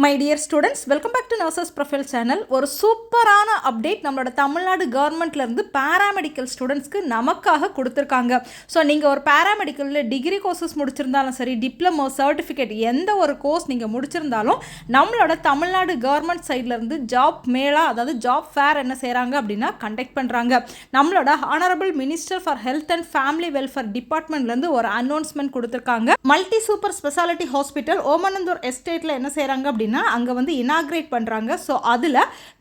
My dear students, welcome back to nurses profile channel. ஒரு சூப்பரான update நம்மளோட தமிழ்நாடு கவர்மெண்ட்லேருந்து பேராமெடிக்கல் ஸ்டூடெண்ட்ஸ்க்கு நமக்காக கொடுத்துருக்காங்க. ஸோ நீங்கள் ஒரு பேராமெடிக்கலில் டிகிரி கோர்சஸ் முடிச்சிருந்தாலும் சரி, டிப்ளமோ, சர்டிஃபிகேட் எந்த ஒரு கோர்ஸ் நீங்கள் முடிச்சிருந்தாலும் நம்மளோட தமிழ்நாடு கவர்மெண்ட் சைட்லேருந்து ஜாப் மேளா, அதாவது ஜாப் ஃபேர் என்ன செய்கிறாங்க அப்படின்னா கண்டக்ட் பண்ணுறாங்க. நம்மளோட honourable minister for health and family welfare டிபார்ட்மெண்ட்லேருந்து ஒரு அனௌன்ஸ்மெண்ட் கொடுத்துருக்காங்க. Multi super speciality hospital Omandurar எஸ்டேட்டில் என்ன செய்கிறாங்க அப்படின்னா அங்கே வந்து இனாக்ரேட் பண்ணுறாங்க. ஸோ அதில்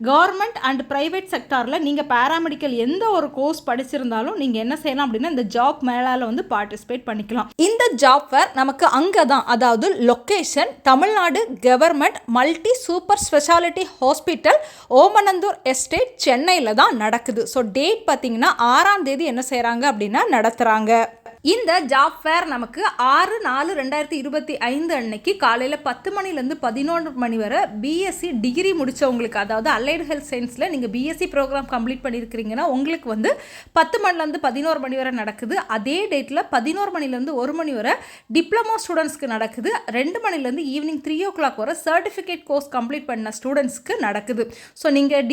கவர்மெண்ட் அண்ட் ப்ரைவேட் செக்டாரில் நீங்கள் பேராமெடிக்கல் எந்த ஒரு கோர்ஸ் படிச்சிருந்தாலும் நீங்கள் என்ன செய்யலாம் அப்படின்னா இந்த ஜாப் மேலால் வந்து பார்ட்டிசிபேட் பண்ணிக்கலாம். இந்த ஜாப் ஃபேர் நமக்கு அங்கே தான், அதாவது location Tamil Nadu government multi super speciality hospital Omandurar estate சென்னையில் தான் நடக்குது. ஸோ டேட் பார்த்தீங்கன்னா 6ஆம் தேதி என்ன செய்கிறாங்க அப்படின்னா நடத்துகிறாங்க. இந்த ஜாப் ஃபேர் நமக்கு 6/4/2025 அன்னைக்கு காலையில் 10 மணிலேருந்து 11 மணி வரை பிஎஸ்சி டிகிரி முடித்தவங்களுக்கு, அதாவது அலைடு ஹெல்த் சயின்ஸில் நீங்கள் பிஎஸ்சி ப்ரோக்ராம் கம்ப்ளீட் பண்ணியிருக்கிறீங்கன்னா உங்களுக்கு வந்து 10 மணிலேருந்து 11 மணி வரை நடக்குது. அதே டேட்டில் 11 மணிலேருந்து 1 மணி வரை டிப்ளமோ ஸ்டூடெண்ட்ஸ்க்கு நடக்குது. 2 மணிலேருந்து ஈவினிங் 3 o'clock வரை சர்டிஃபிகேட் கோர்ஸ் கம்ப்ளீட் பண்ண ஸ்டூடெண்ட்ஸ்க்கு நடக்குது. ஸோ நீங்கள்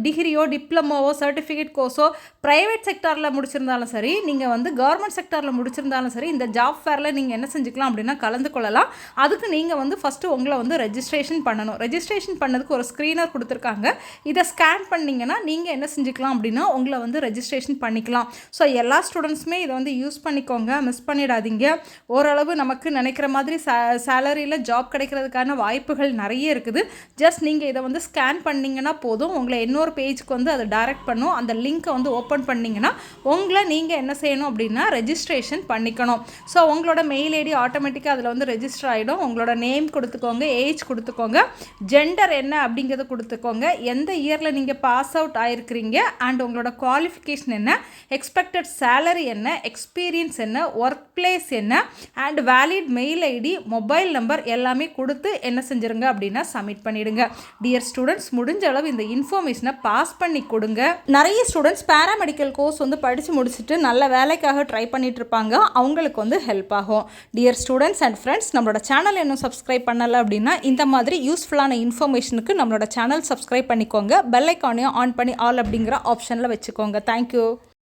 டிகிரியோ, டிப்ளமோவோ, சர்டிஃபிகேட் கோர்ஸோ ப்ரைவேட் செக்டாரில் முடிச்சிருந்தாலும் சரி, நீங்கள் வந்து கவர்மெண்ட் செக்டாரில் முடிச்சிருந்தாலும் சரி, இந்த ஜாப் ஃபேரில் நீங்கள் என்ன செஞ்சுக்கலாம் அப்படின்னா கலந்து கொள்ளலாம். அதுக்கு நீங்கள் வந்து ஃபஸ்ட்டு உங்களை வந்து ரெஜிஸ்ட்ரேஷன் பண்ணணும். ரெஜிஸ்ட்ரேஷன் பண்ணதுக்கு ஒரு ஸ்க்ரீனர் கொடுத்துருக்காங்க. இதை ஸ்கேன் பண்ணிங்கன்னா நீங்கள் என்ன செஞ்சுக்கலாம் அப்படின்னா உங்களை வந்து ரெஜிஸ்ட்ரேஷன் பண்ணிக்கலாம். ஸோ எல்லா ஸ்டூடெண்ட்ஸுமே இதை வந்து யூஸ் பண்ணிக்கோங்க, மிஸ் பண்ணிடாதீங்க. ஓரளவு நமக்கு நினைக்கிற மாதிரி சேலரியில் ஜாப் கிடைக்கிறதுக்கான வாய்ப்புகள் நிறைய இருக்குது. ஜஸ்ட் நீங்கள் இதை வந்து ஸ்கேன் பண்ணிங்கன்னா போதும், உங்களை இன்னொரு பேஜுக்கு வந்து அதை டைரக்ட் பண்ணும். அந்த லிங்க்கை வந்து ஓப்பன் பண்ணிங்கன்னா உங்களை நீங்கள் என்ன செய்யணும் அப்படின்னா ரெஜிஸ்ட்ரேஷன் பண்ணிக்கணும். ஸோ உங்களோட மெயில் ஐடி ஆட்டோமேட்டிக்காக அதில் வந்து ரெஜிஸ்டர் ஆகிடும். உங்களோட நேம் கொடுத்துக்கோங்க, ஏஜ் கொடுத்துக்கோங்க, ஜெண்டர் என்ன அப்படிங்கிறத கொடுத்துக்கோங்க, எந்த இயரில் நீங்கள் பாஸ் அவுட் ஆகிருக்கிறீங்க, அண்ட் உங்களோட குவாலிஃபிகேஷன் என்ன, எக்ஸ்பெக்டட் சேலரி என்ன, எக்ஸ்பீரியன்ஸ் என்ன, ஒர்க் பிளேஸ் என்ன, and valid mail ID, mobile number எல்லாமே கொடுத்து என்ன செஞ்சுருங்க அப்படின்னா சப்மிட் பண்ணிவிடுங்க. டியர் ஸ்டூடெண்ட்ஸ், முடிஞ்ச அளவு இந்த இன்ஃபர்மேஷனை பாஸ் பண்ணி கொடுங்க. நிறைய ஸ்டூடெண்ட்ஸ் பேராமெடிக்கல் கோர்ஸ் வந்து படித்து முடிச்சுட்டு நல்ல வேலைக்காக ட்ரை பண்ணிட்டு இருப்பாங்க. அவங்களுக்கு வந்து ஹெல்ப் ஆகும். டியர் ஸ்டூடெண்ட்ஸ் அண்ட் ஃப்ரெண்ட்ஸ், நம்மளோட சேனல் இன்னும் சப்ஸ்கிரைப் பண்ணலை அப்படின்னா இந்த மாதிரி யூஸ்ஃபுல்லான இன்ஃபர்மேஷனுக்கு நம்மளோட சேனல் சப்ஸ்கிரைப் பண்ணிக்கோங்க. பெல் ஐக்கானையும் ஆன் பண்ணி ஆல் அப்படிங்கிற ஆப்ஷனில் வச்சுக்கோங்க. தேங்க்யூ.